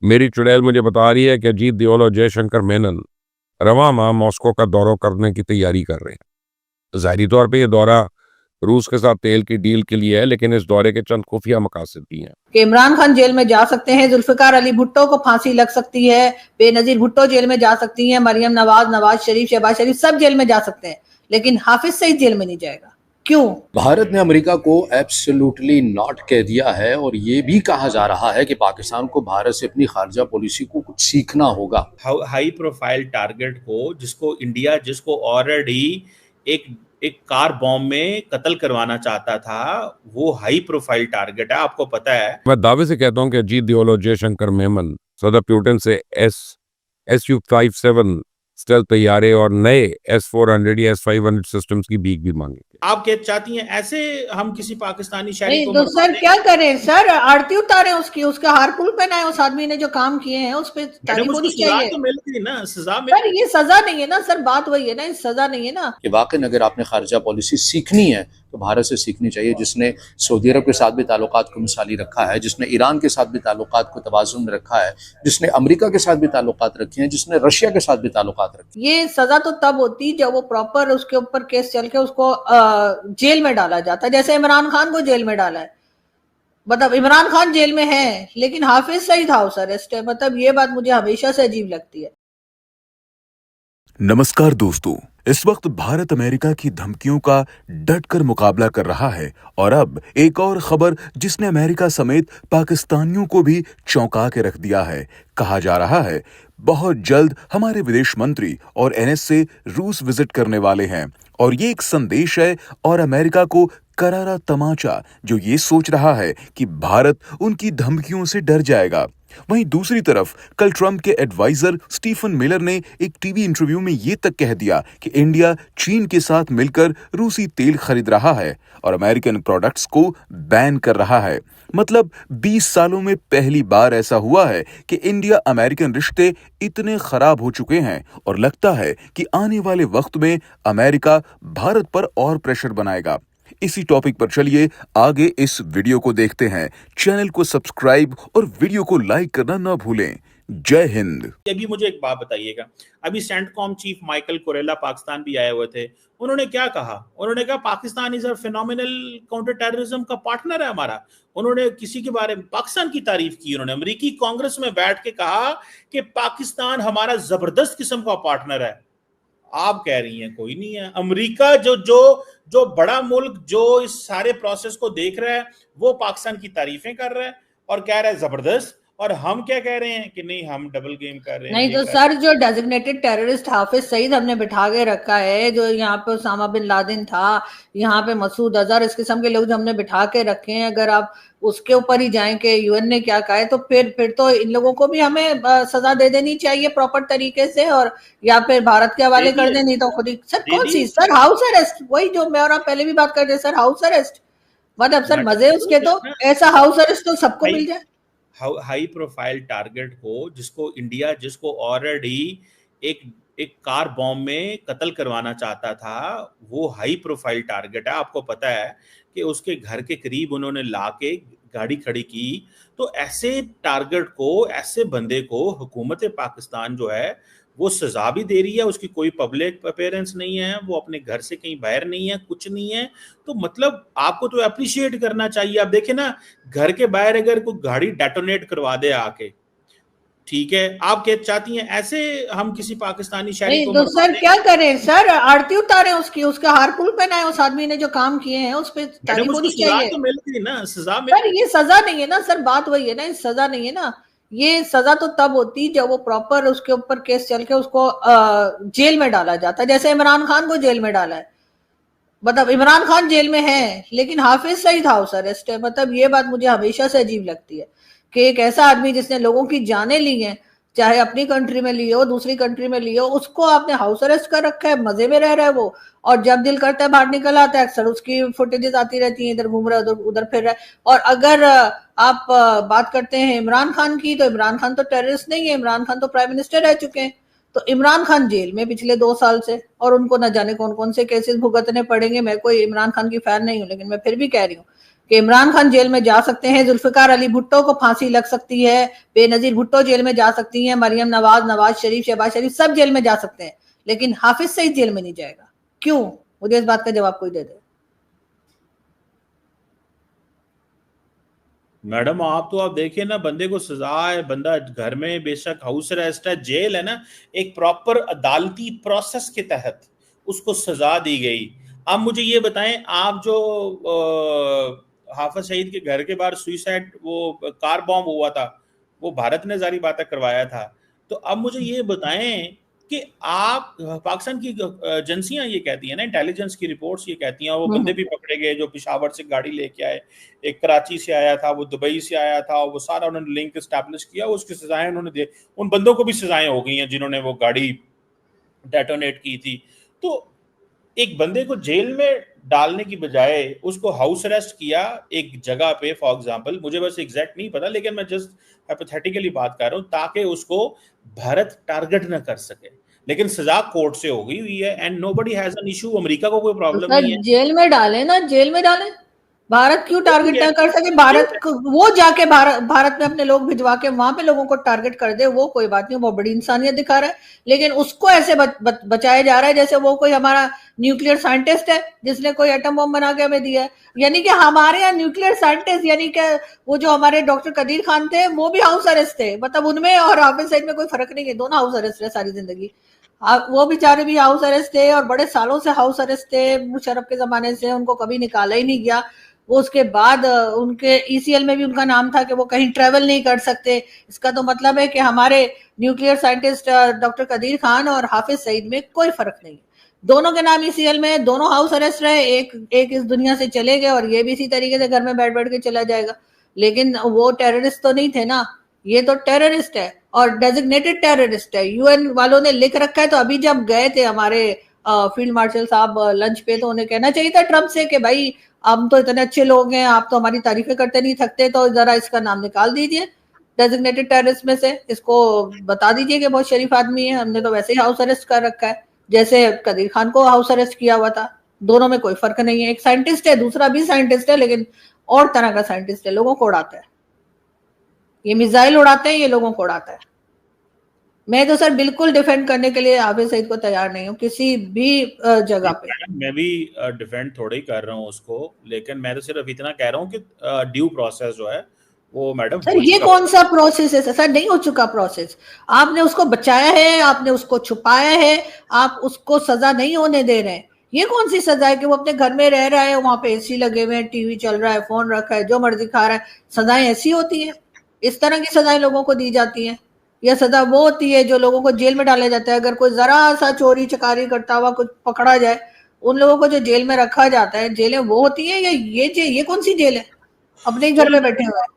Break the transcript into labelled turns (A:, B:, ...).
A: मेरी चुड़ैल मुझे बता रही है कि अजीत दियोल और जयशंकर मेनन रवां माह मॉस्को का दौरा करने की तैयारी कर रहे हैं। ज़ाहिरी तौर पे ये दौरा रूस के साथ तेल की डील के लिए है, लेकिन इस दौरे के चंद खुफिया मकासद भी हैं।
B: कि इमरान खान जेल में जा सकते हैं, जुल्फिकार अली भुट्टो को फांसी लग सकती है, बेनजीर भुट्टो जेल में जा सकती हैं, मरियम नवाज, नवाज शरीफ, शहबाज शरीफ सब जेल में जा सकते हैं, लेकिन हाफिज सईद जेल में नहीं जाएगा। क्यों?
C: भारत ने अमेरिका को एब्सोल्युटली नॉट कह दिया है और ये भी कहा जा रहा है कि पाकिस्तान को भारत से अपनी खारजा पॉलिसी को कुछ सीखना होगा।
D: हाई प्रोफाइल टारगेट को जिसको ऑलरेडी एक एक कार बॉम्ब में कत्ल करवाना चाहता था, वो हाई प्रोफाइल टारगेट है, आपको पता है।
A: मैं दावे से कहता हूं कि अजीत दियोल और जयशंकर मेमन सदर प्यूटन से SU-57 स्टेल्थ तैयारे और नए S-400 या S-500 सिस्टम्स की भीख भी मांगेंगे।
D: आप क्या चाहती हैं ऐसे हम किसी पाकिस्तानी शहरी
B: नहीं
D: को
B: तो
D: मरवा
B: सर
D: दें?
B: क्या करें सर, आरती उतारे उसकी, उसका हारपुल पहनाए उस आदमी ने जो काम किए हैं उस पर
D: मैडम
B: तारीफ
D: उसको
B: होनी
D: सजा
B: चाहिए।
D: तो मिल गई ना, सजा मिल
B: सर ये सजा नहीं है ना सर, बात वही है ना, सजा नहीं है ना।
C: कि वाकई अगर आपने खारजा पॉलिसी सीखनी है तो भारत से सीखनी चाहिए, जिसने सऊदी अरब के साथ भी ताल्लुकात को मिसाली रखा है, जिसने ईरान के साथ भी ताल्लुकात को तवाज़ुन में रखा है, जिसने अमेरिका के साथ भी ताल्लुकात रखे हैं, जिसने रशिया के साथ भी ताल्लुकात रखे।
B: ये सजा तो तब होती जब वो प्रॉपर उसके ऊपर केस चल के उसको जेल में डाला जाता, जैसे इमरान खान को जेल में डाला है। मतलब इमरान खान जेल में है लेकिन हाफिज सईद हाउस अरेस्ट है, मतलब ये बात मुझे हमेशा से अजीब लगती है।
E: नमस्कार दोस्तों, इस वक्त भारत अमेरिका की धमकियों का डटकर मुकाबला कर रहा है और अब एक और खबर जिसने अमेरिका समेत पाकिस्तानियों को भी चौंका के रख दिया है। कहा जा रहा है बहुत जल्द हमारे विदेश मंत्री और NSA रूस विजिट करने वाले हैं और ये एक संदेश है और अमेरिका को करारा तमाचा जो ये सोच रहा है कि भारत उनकी धमकियों से डर जाएगा। वहीं दूसरी तरफ कल ट्रंप के एडवाइजर स्टीफन मिलर ने एक टीवी इंटरव्यू में ये तक कह दिया कि इंडिया चीन के साथ मिलकर रूसी तेल खरीद रहा है और अमेरिकन प्रोडक्ट्स को बैन कर रहा है। मतलब 20 सालों में पहली बार ऐसा हुआ है कि इंडिया अमेरिकन रिश्ते इतने खराब हो चुके हैं और लगता है कि आने वाले वक्त में अमेरिका भारत पर और प्रेशर बनाएगा। इसी टॉपिक पर चलिए आगे इस वीडियो को देखते हैं। चैनल को सब्सक्राइब और वीडियो को लाइक करना ना भूलें। जय हिंद।
D: अभी मुझे एक बात बताइएगा, अभी सेंटकॉम चीफ माइकल कोरेला पाकिस्तान भी आए हुए थे, उन्होंने क्या कहा? उन्होंने कहा Pakistan is a phenomenal counter terrorism का पार्टनर है हमारा। उन्होंने किसी के बारे में पाकिस्तान की तारीफ की, उन्होंने अमेरिकी कांग्रेस में बैठ के कहा कि पाकिस्तान हमारा जबरदस्त किस्म का पार्टनर है। आप कह रही हैं कोई नहीं है। अमेरिका जो जो जो बड़ा मुल्क जो इस सारे प्रोसेस को देख रहा है, वो पाकिस्तान की तारीफें कर रहा है और कह रहा है जबरदस्त, और हम क्या कह रहे हैं कि नहीं हम डबल गेम कर रहे हैं।
B: नहीं तो सर जो डेजिग्नेटेड टेररिस्ट हाफिज सईद हमने बिठा के रखा है, जो यहाँ पे उसामा बिन लादेन था, यहाँ पे मसूद अजहर, इस किस्म के लोग जो हमने बिठा के रखे हैं, अगर आप उसके ऊपर ही जाएं कि यूएन ने क्या कहा है, तो फिर तो इन लोगों को भी हमें सजा दे देनी चाहिए प्रॉपर तरीके से, और या फिर भारत के हवाले कर दें। नहीं तो खुद ही सर कौन सी सर हाउस अरेस्ट, वही जो मैं और आप पहले भी बात कर रहे सर, हाउस अरेस्ट। मतलब सर मजे उसके, तो ऐसा हाउस अरेस्ट तो सबको मिल जाए।
D: हाई प्रोफाइल टारगेट को जिसको ऑलरेडी एक एक कार बॉम्ब में कत्ल करवाना चाहता था, वो हाई प्रोफाइल टारगेट है, आपको पता है कि उसके घर के करीब उन्होंने लाके गाड़ी खड़ी की। तो ऐसे टारगेट को, ऐसे बंदे को हुकूमत पाकिस्तान जो है वो सजा भी दे रही है, उसकी कोई पब्लिक अपीयरेंस नहीं है, वो अपने घर से कहीं बाहर नहीं है, कुछ नहीं है। तो मतलब आपको तो अप्रिशिएट करना चाहिए। आप देखें ना, घर के बाहर अगर कोई गाड़ी डेटोनेट करवा दे आके, ठीक है, आप क्या चाहती हैं ऐसे हम किसी पाकिस्तानी शहरी
B: नहीं
D: को
B: तो
D: मरवा
B: सर
D: दें?
B: क्या करें सर, आरती उतारे उसकी, उसका हारपुल पहनाए उस आदमी ने जो काम किए हैं उस पर
D: मैडम
B: तारीफ
D: उसको
B: होनी
D: सजा
B: चाहिए।
D: तो मिल गई ना, सजा मिल
B: सर ये सजा नहीं है ना सर, बात वही है ना, सजा नहीं है ना। ये सजा तो तब होती जब वो प्रॉपर उसके ऊपर केस चल के उसको जेल में डाला जाता, जैसे इमरान खान को जेल में डाला है। मतलब इमरान खान जेल में है लेकिन हाफिज सईद हाउस अरेस्ट है, मतलब ये बात मुझे हमेशा से अजीब लगती है कि एक ऐसा आदमी जिसने लोगों की जानें ली हैं, चाहे अपनी कंट्री में ली हो, दूसरी कंट्री में ली हो, उसको आपने हाउस अरेस्ट कर रखा है, मजे में रह रहा है वो, और जब दिल करता है बाहर निकल आता है। अक्सर उसकी फुटेजेस आती रहती हैं, इधर घूम रहा है उधर उधर फिर रहा है। और अगर आप बात करते हैं इमरान खान की, तो इमरान खान तो टेररिस्ट नहीं है, इमरान खान तो प्राइम मिनिस्टर रह चुके हैं। तो इमरान खान जेल में पिछले 2 साल से, और उनको न जाने कौन कौन से केसेस भुगतने पड़ेंगे। मैं कोई इमरान खान की फैन नहीं हूं, लेकिन मैं फिर भी कह रही हूँ कि इमरान खान जेल में जा सकते हैं, जुल्फिकार अली भुट्टो को फांसी लग सकती है, बेनजीर भुट्टो जेल में जा सकती हैं, मरियम नवाज, नवाज शरीफ, शहबाज शरीफ सब जेल में जा सकते हैं, लेकिन हाफिज सईद जेल में नहीं जाएगा। क्यों? मुझे इस बात का जवाब कोई दे दे।
D: मैडम आप देखिए ना, बंदे को सजा है, बंदा घर में बेशक हाउस अरेस्ट है, जेल है ना, एक प्रॉपर अदालती प्रोसेस के तहत उसको सजा दी गई। आप मुझे ये बताएं, आप जो हाफिज सईद के घर के बाहर सुइसाइड वो कार बॉम्ब हुआ था, वो भारत ने जारी बात करवाया था। तो अब मुझे ये बताएं कि आप पाकिस्तान की एजेंसियां ये कहती हैं ना, इंटेलिजेंस की रिपोर्ट्स ये कहती हैं, वो बंदे भी पकड़े गए जो पेशावर से गाड़ी लेके आए, एक कराची से आया था, वो दुबई से आया था, वो सारा उन्होंने लिंक एस्टैब्लिश किया, उसकी सजाएं उन्होंने दे, उन बंदों को भी सजाएं हो गई हैं जिन्होंने वो गाड़ी डेटोनेट की थी। तो एक बंदे को जेल में डालने की बजाय उसको हाउस अरेस्ट किया एक जगह पे, फॉर एग्जांपल, मुझे बस एग्जैक्ट नहीं पता, लेकिन मैं जस्ट हाइपोथेटिकली बात कर रहा हूं, ताकि उसको भारत टारगेट ना कर सके, लेकिन सजा कोर्ट से हो गई हुई है and nobody has an issue. America को कोई प्रॉब्लम नहीं है,
B: जेल में डाले ना, जेल में डाले। भारत क्यों टारगेट ना कर सके? भारत वो जाके भारत में अपने लोग भिजवा के वहां पे लोगों को टारगेट कर दे, वो कोई बात नहीं, वो बड़ी इंसानियत दिखा रहा है। लेकिन उसको ऐसे बचाया जा रहा है जैसे वो कोई हमारा न्यूक्लियर साइंटिस्ट है जिसने कोई एटम बम बना के हमें दिया है। यानी कि हमारे यहाँ न्यूक्लियर साइंटिस्ट, यानी कि वो जो हमारे डॉक्टर कदीर खान थे वो भी हाउस अरेस्ट थे, मतलब उनमें और हाफिज सईद में कोई फर्क नहीं है, दोनों हाउस अरेस्ट है सारी जिंदगी। वो बेचारे भी हाउस अरेस्ट थे और बड़े सालों से हाउस अरेस्ट थे, मुशर्रफ के जमाने से, उनको कभी निकाला ही नहीं गया। वो उसके बाद उनके ईसीएल में भी उनका नाम था कि वो कहीं ट्रेवल नहीं कर सकते। इसका तो मतलब है कि हमारे nuclear scientist doctor Qadeer Khan और हाफिज सईद में कोई फर्क नहीं है, दोनों के नाम ईसीएल में, दोनों हाउस अरेस्ट रहे, एक इस दुनिया से चले गए और ये भी इसी तरीके से घर में बैठ बैठ के चला जाएगा। लेकिन वो टेररिस्ट तो नहीं थे ना, ये तो टेररिस्ट है और डेजिग्नेटेड टेररिस्ट है, यूएन वालों ने लिख रखा है। तो अभी जब गए थे हमारे फील्ड मार्शल साहब लंच पे, तो उन्हें कहना चाहिए था ट्रम्प से कि भाई हम तो इतने अच्छे लोग हैं, आप तो हमारी तारीफें करते नहीं थकते, तो जरा इसका नाम निकाल दीजिए डेजिग्नेटेड टेररिस्ट में से, इसको बता दीजिए कि बहुत शरीफ आदमी है, हमने तो वैसे ही हाउस अरेस्ट कर रखा है जैसे कदीर खान को हाउस अरेस्ट किया हुआ था। दोनों में कोई फर्क नहीं है, एक साइंटिस्ट है, दूसरा भी साइंटिस्ट है, लेकिन और तरह का साइंटिस्ट है, लोगों को उड़ाता है, ये मिसाइल उड़ाते हैं, ये लोगों को उड़ाता है। मैं तो सर बिल्कुल डिफेंड करने के लिए हाफिज सईद को तैयार नहीं हूँ किसी भी जगह पे।
D: मैं भी डिफेंड थोड़ी कर रहा हूँ उसको, लेकिन मैं तो सिर्फ इतना कह रहा हूँ कि ड्यू प्रोसेस जो है वो मैडम
B: सर ये कौन सा प्रोसेस है सर? नहीं हो चुका प्रोसेस, आपने उसको बचाया है, आपने उसको छुपाया है, आप उसको सजा नहीं होने दे रहे हैं। ये कौन सी सजा है कि वो अपने घर में रह रहा है, वहां पे एसी लगे हुए हैं, टीवी चल रहा है, फोन रखा है, जो मर्जी खा रहा है? सजाएं ऐसी होती है? इस तरह की सजाएं लोगों को दी जाती हैं? या सजा वो होती है जो लोगों को जेल में डाला जाता है? अगर कोई जरा सा चोरी चकारी करता हुआ कुछ पकड़ा जाए, उन लोगों को जो जेल में रखा जाता है, जेलें वो होती है? या ये कौन सी जेल है? अपने ही घर में बैठे हुए हैं।